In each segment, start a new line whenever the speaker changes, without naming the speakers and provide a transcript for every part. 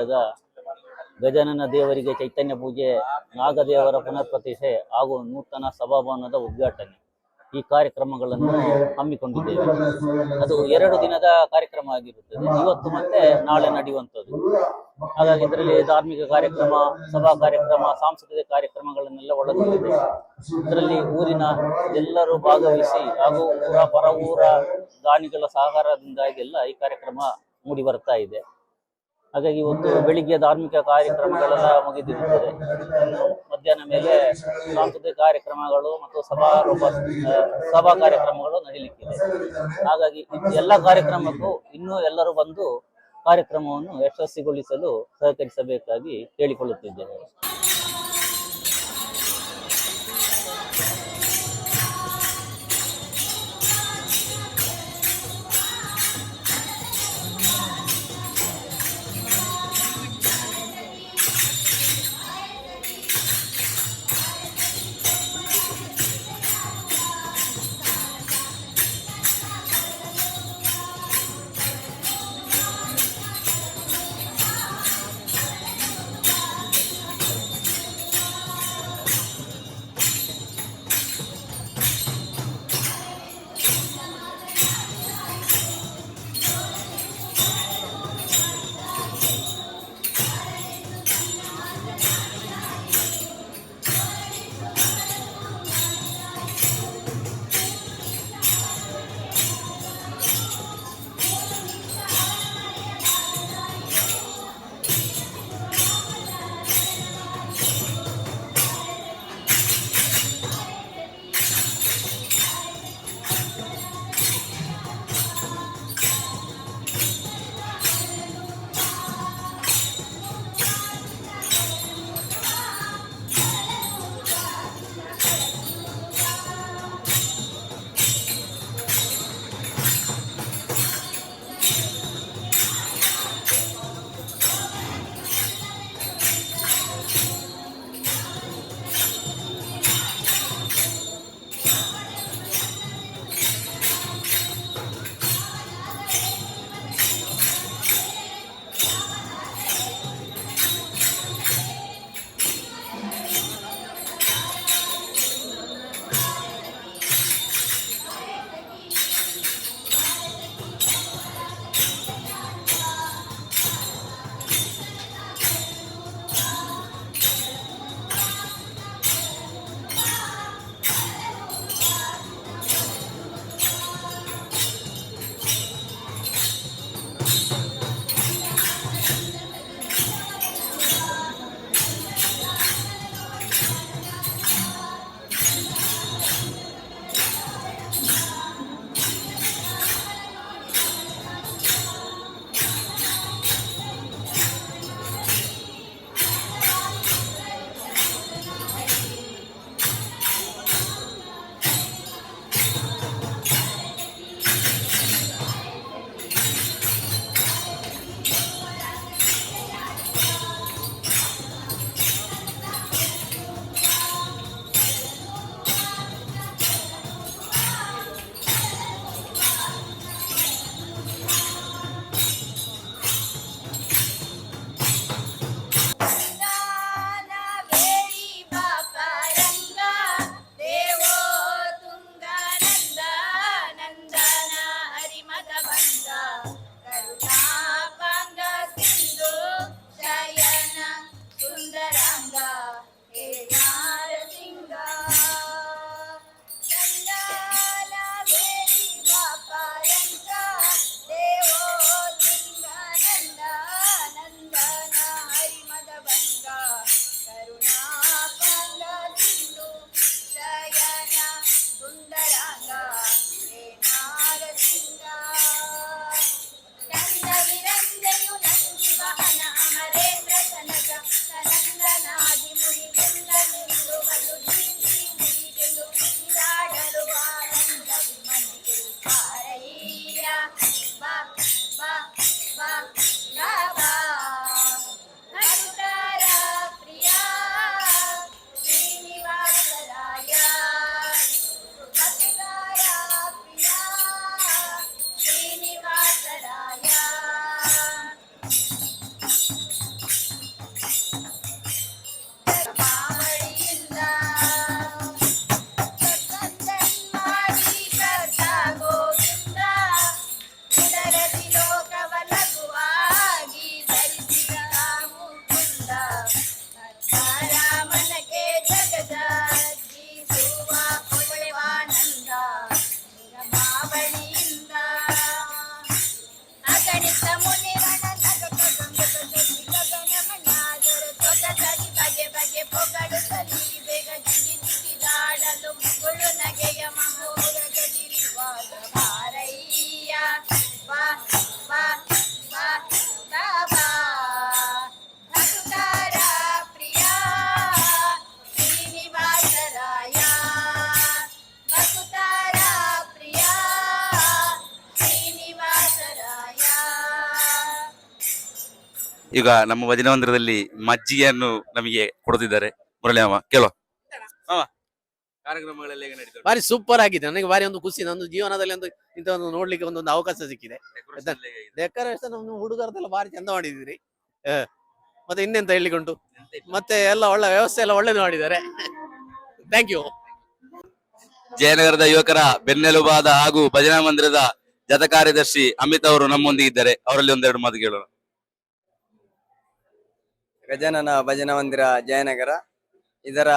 ನಡೆದಾಗ ಗಜಾನನ ದೇವರಿಗೆ ಚೈತನ್ಯ ಪೂಜೆ, ನಾಗದೇವರ ಪುನರ್ಪ್ರತಿಷ್ಠೆ ಹಾಗೂ ನೂತನ ಸಭಾಭವನದ ಉದ್ಘಾಟನೆ ಈ ಕಾರ್ಯಕ್ರಮಗಳನ್ನು ಹಮ್ಮಿಕೊಂಡಿದ್ದೇವೆ. ಅದು 2 ದಿನದ ಕಾರ್ಯಕ್ರಮ ಆಗಿರುತ್ತದೆ, ಇವತ್ತು ಮತ್ತೆ ನಾಳೆ ನಡೆಯುವಂಥದ್ದು. ಹಾಗಾಗಿ ಇದರಲ್ಲಿ ಧಾರ್ಮಿಕ ಕಾರ್ಯಕ್ರಮ, ಸಭಾ ಕಾರ್ಯಕ್ರಮ, ಸಾಂಸ್ಕೃತಿಕ ಕಾರ್ಯಕ್ರಮಗಳನ್ನೆಲ್ಲ ಒಳಗೊಂಡಿದೆ. ಇದರಲ್ಲಿ ಊರಿನ ಎಲ್ಲರೂ ಭಾಗವಹಿಸಿ ಹಾಗೂ ಪರ ಊರ ದಾನಿಗಳ ಸಹಕಾರದಿಂದಾಗಿ ಎಲ್ಲ ಈ ಕಾರ್ಯಕ್ರಮ ಮೂಡಿ ಬರ್ತಾ ಇದೆ. ಹಾಗಾಗಿ ಇವತ್ತು ಬೆಳಿಗ್ಗೆ ಧಾರ್ಮಿಕ ಕಾರ್ಯಕ್ರಮಗಳೆಲ್ಲ ಮುಗಿದಿರುತ್ತದೆ. ಮಧ್ಯಾಹ್ನ ಮೇಲೆ ಸಾಂಸ್ಕೃತಿಕ ಕಾರ್ಯಕ್ರಮಗಳು ಮತ್ತು ಸಭಾ ಕಾರ್ಯಕ್ರಮಗಳು ನಡೀಲಿಕ್ಕಿದೆ. ಹಾಗಾಗಿ ಎಲ್ಲ ಕಾರ್ಯಕ್ರಮಕ್ಕೂ ಇನ್ನೂ ಎಲ್ಲರೂ ಬಂದು ಕಾರ್ಯಕ್ರಮವನ್ನು ಯಶಸ್ವಿಗೊಳಿಸಲು ಸಹಕರಿಸಬೇಕಾಗಿ ಕೇಳಿಕೊಳ್ಳುತ್ತಿದ್ದೇನೆ.
ಈಗ ನಮ್ಮ ಭಜನಾ ಮಂದಿರದಲ್ಲಿ ಮಜ್ಜಿಗೆಯನ್ನು ನಮಗೆ ಕೊಡುತ್ತಿದ್ದಾರೆ. ಮುರಳಿ ಮಾಮ ಕೇಳುವ. ಮಾಮ, ಕಾರ್ಯಕ್ರಮಗಳೆಲ್ಲ ಹೇಗೆ ನಡೀತವೆ?
ಬಾರಿ ಸೂಪರ್ ಆಗಿದೆ. ನನಗೆ ಬಾರಿ ಒಂದು ಖುಷಿ, ನನ್ನ ಜೀವನದಲ್ಲಿ ಒಂದು ಇಂಥ ಒಂದು ನೋಡ್ಲಿಕ್ಕೆ ಒಂದೊಂದು ಅವಕಾಶ ಸಿಕ್ಕಿದೆ.
Decoration ಎಲ್ಲ ಹೇಗಿದೆ?
ಡೆಕೋರೇಷನ್ ಹುಡುಗರದೆಲ್ಲ ಬಾರಿ ಚಂದ ಮಾಡಿದಿರಿ. ಮತ್ತೆ ಇನ್ನೆಂತ ಹೇಳಲಿಕ್ಕೆ ಉಂಟು, ಮತ್ತೆ ಎಲ್ಲ ಒಳ್ಳೆ ವ್ಯವಸ್ಥೆ ಎಲ್ಲ ಒಳ್ಳೇದು ಮಾಡಿದ್ದಾರೆ. Thank you.
ಜಯನಗರದ ಯುವಕರ ಬೆನ್ನೆಲುಬಾದ ಹಾಗೂ ಭಜನಾ ಮಂದಿರದ ಜತ ಕಾರ್ಯದರ್ಶಿ ಅಮಿತ್ ಅವರು ನಮ್ಮೊಂದಿಗೆ ಇದ್ದಾರೆ. ಅವರಲ್ಲಿ ಒಂದೆರಡು ಮಾತು ಕೇಳೋಣ.
ಗಜಾನನ ಭಜನಾ ಮಂದಿರ ಜಯನಗರ ಇದರ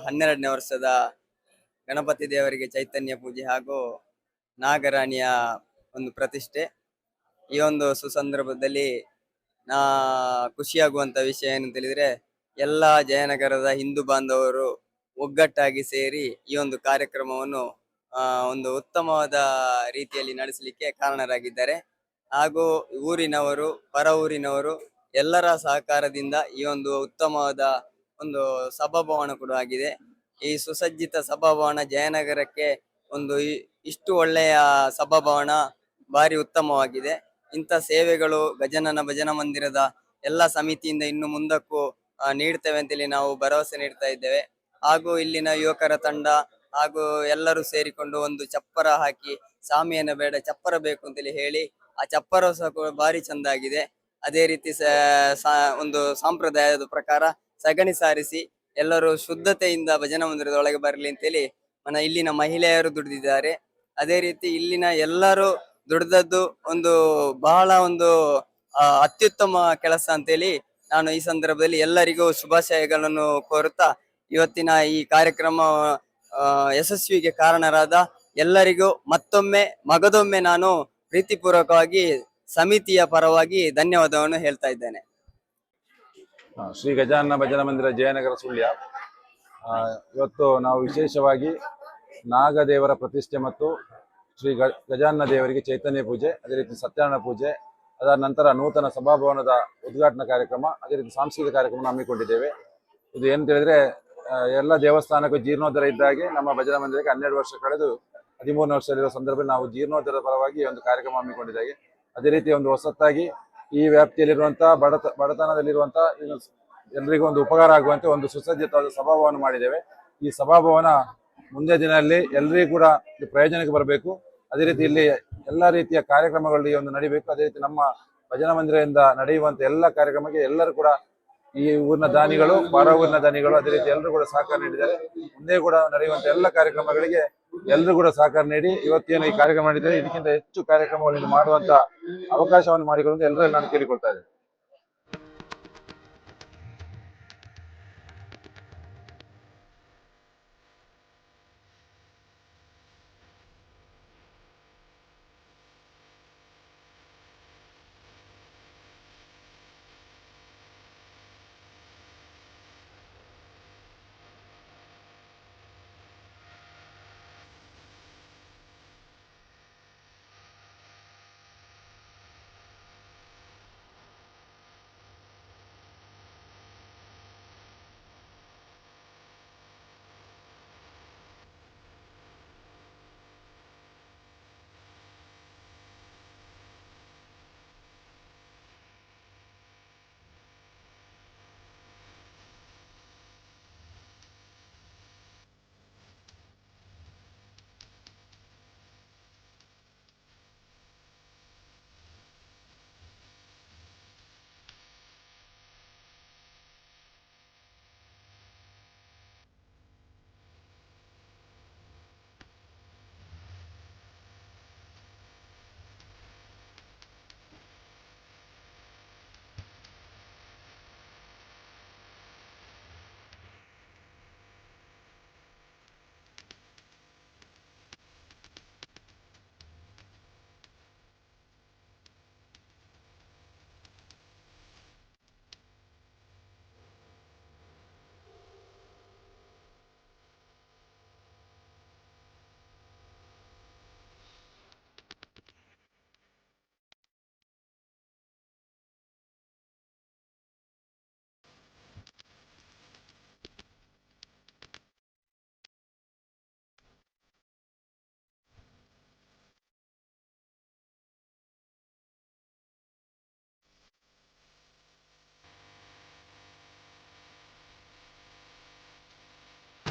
12ನೇ ವರ್ಷದ ಗಣಪತಿ ದೇವರಿಗೆ ಚೈತನ್ಯ ಪೂಜೆ ಹಾಗೂ ನಾಗರಾಣಿಯ ಒಂದು ಪ್ರತಿಷ್ಠೆ. ಈ ಒಂದು ಸುಸಂದರ್ಭದಲ್ಲಿ ಖುಷಿಯಾಗುವಂತ ವಿಷಯ ಏನು ತಿಳಿದ್ರೆ, ಎಲ್ಲ ಜಯನಗರದ ಹಿಂದೂ ಬಾಂಧವರು ಒಗ್ಗಟ್ಟಾಗಿ ಸೇರಿ ಈ ಒಂದು ಕಾರ್ಯಕ್ರಮವನ್ನು ಒಂದು ಉತ್ತಮವಾದ ರೀತಿಯಲ್ಲಿ ನಡೆಸಲಿಕ್ಕೆ ಕಾರಣರಾಗಿದ್ದಾರೆ. ಹಾಗೂ ಊರಿನವರು, ಪರ ಊರಿನವರು ಎಲ್ಲರ ಸಹಕಾರದಿಂದ ಈ ಒಂದು ಉತ್ತಮವಾದ ಒಂದು ಸಭಾಭವನ ಕೂಡ ಆಗಿದೆ. ಈ ಸುಸಜ್ಜಿತ ಸಭಾಭವನ ಜಯನಗರಕ್ಕೆ ಒಂದು ಇಷ್ಟು ಒಳ್ಳೆಯ ಸಭಾಭವನ ಭಾರಿ ಉತ್ತಮವಾಗಿದೆ. ಇಂಥ ಸೇವೆಗಳು ಗಜಾನನ ಭಜನಾ ಮಂದಿರದ ಎಲ್ಲ ಸಮಿತಿಯಿಂದ ಇನ್ನು ಮುಂದಕ್ಕೂ ನೀಡ್ತೇವೆ ಅಂತೇಳಿ ನಾವು ಭರವಸೆ ನೀಡ್ತಾ ಇದ್ದೇವೆ. ಹಾಗೂ ಇಲ್ಲಿನ ಯುವಕರ ತಂಡ ಹಾಗೂ ಎಲ್ಲರೂ ಸೇರಿಕೊಂಡು ಒಂದು ಚಪ್ಪರ ಹಾಕಿ, ಸಾಮಿಯನ್ನ ಬೇಡ ಚಪ್ಪರ ಬೇಕು ಅಂತೇಳಿ ಹೇಳಿ ಆ ಚಪ್ಪರ ಸಹ ಭಾರಿ ಚಂದ ಆಗಿದೆ. ಅದೇ ರೀತಿ ಒಂದು ಸಂಪ್ರದಾಯದ ಪ್ರಕಾರ ಸಗಣಿ ಸಾರಿಸಿ ಎಲ್ಲರೂ ಶುದ್ಧತೆಯಿಂದ ಭಜನಾ ಮಂದಿರದ ಒಳಗೆ ಬರಲಿ ಅಂತೇಳಿ ಇಲ್ಲಿನ ಮಹಿಳೆಯರು ದುಡಿದಿದ್ದಾರೆ. ಅದೇ ರೀತಿ ಇಲ್ಲಿನ ಎಲ್ಲರೂ ದುಡಿದದ್ದು ಒಂದು ಬಹಳ ಒಂದು ಅತ್ಯುತ್ತಮ ಕೆಲಸ ಅಂತೇಳಿ ನಾನು ಈ ಸಂದರ್ಭದಲ್ಲಿ ಎಲ್ಲರಿಗೂ ಶುಭಾಶಯಗಳನ್ನು ಕೋರುತ್ತಾ, ಇವತ್ತಿನ ಈ ಕಾರ್ಯಕ್ರಮ ಯಶಸ್ವಿಗೆ ಕಾರಣರಾದ ಎಲ್ಲರಿಗೂ ಮಗದೊಮ್ಮೆ ನಾನು ಪ್ರೀತಿಪೂರ್ವಕವಾಗಿ ಸಮಿತಿಯ ಪರವಾಗಿ ಧನ್ಯವಾದವನ್ನು ಹೇಳ್ತಾ ಇದ್ದೇನೆ.
ಶ್ರೀ ಗಜಾನನ ಭಜನಾ ಮಂದಿರ ಜಯನಗರ ಸುಳ್ಯ. ಇವತ್ತು ನಾವು ವಿಶೇಷವಾಗಿ ನಾಗದೇವರ ಪ್ರತಿಷ್ಠೆ ಮತ್ತು ಶ್ರೀ ಗಜಾನನ ದೇವರಿಗೆ ಚೈತನ್ಯ ಪೂಜೆ, ಅದೇ ರೀತಿ ಸತ್ಯನಾರಾಯಣ ಪೂಜೆ, ಅದಾದ ನಂತರ ನೂತನ ಸಭಾಭವನದ ಉದ್ಘಾಟನಾ ಕಾರ್ಯಕ್ರಮ, ಅದೇ ರೀತಿ ಸಾಂಸ್ಕೃತಿಕ ಕಾರ್ಯಕ್ರಮ ಹಮ್ಮಿಕೊಂಡಿದ್ದೇವೆ. ಇದು ಏನು ಹೇಳಿದ್ರೆ, ಎಲ್ಲ ದೇವಸ್ಥಾನಕ್ಕೂ ಜೀರ್ಣೋದ್ಧಾರ ಇದ್ದಾಗೆ ನಮ್ಮ ಭಜನಾ ಮಂದಿರಕ್ಕೆ 12 ವರ್ಷ ಕಳೆದು 13ನೇ ವರ್ಷದಲ್ಲಿರುವ ಸಂದರ್ಭದಲ್ಲಿ ನಾವು ಜೀರ್ಣೋದ್ಧಾರದ ಪರವಾಗಿ ಒಂದು ಕಾರ್ಯಕ್ರಮ ಹಮ್ಮಿಕೊಂಡಿದ್ದಾಗೆ. ಅದೇ ರೀತಿ ಒಂದು ಹೊಸತಾಗಿ ಈ ವ್ಯಾಪ್ತಿಯಲ್ಲಿರುವಂತಹ ಬಡತನದಲ್ಲಿರುವಂತಹ ಎಲ್ಲರಿಗೂ ಒಂದು ಉಪಕಾರ ಆಗುವಂತೆ ಒಂದು ಸುಸಜ್ಜಿತವಾದ ಸಭಾಭವನ ಮಾಡಿದ್ದೇವೆ. ಈ ಸಭಾಭವನ ಮುಂದಿನ ದಿನದಲ್ಲಿ ಎಲ್ಲರಿಗೂ ಕೂಡ ಪ್ರಯೋಜನಕ್ಕೆ ಬರಬೇಕು. ಅದೇ ರೀತಿ ಇಲ್ಲಿ ಎಲ್ಲ ರೀತಿಯ ಕಾರ್ಯಕ್ರಮಗಳು ಒಂದು ನಡೀಬೇಕು. ಅದೇ ರೀತಿ ನಮ್ಮ ಭಜನಾ ಮಂದಿರದಿಂದ ನಡೆಯುವಂತ ಎಲ್ಲ ಕಾರ್ಯಕ್ರಮಕ್ಕೆ ಎಲ್ಲರೂ ಕೂಡ ಈ ಊರಿನ ದಾನಿಗಳು, ಪರ ಊರಿನ ದಾನಿಗಳು, ಅದೇ ರೀತಿ ಎಲ್ಲರೂ ಕೂಡ ಸಹಕಾರ ನೀಡಿದ್ದಾರೆ. ಮುಂದೆ ಕೂಡ ನಡೆಯುವಂತ ಎಲ್ಲ ಕಾರ್ಯಕ್ರಮಗಳಿಗೆ ಎಲ್ಲರೂ ಕೂಡ ಸಹಕಾರ ನೀಡಿ ಇವತ್ತೇನು ಈ ಕಾರ್ಯಕ್ರಮ ಮಾಡಿದ್ದಾರೆ ಇದಕ್ಕಿಂತ ಹೆಚ್ಚು ಕಾರ್ಯಕ್ರಮಗಳನ್ನು ಮಾಡುವಂತ ಅವಕಾಶವನ್ನು ಮಾಡಿಕೊಳ್ಳುವಂತ ಎಲ್ಲರಲ್ಲಿ ನಾನು ಕೇಳಿಕೊಳ್ತಾ ಇದ್ದೇನೆ.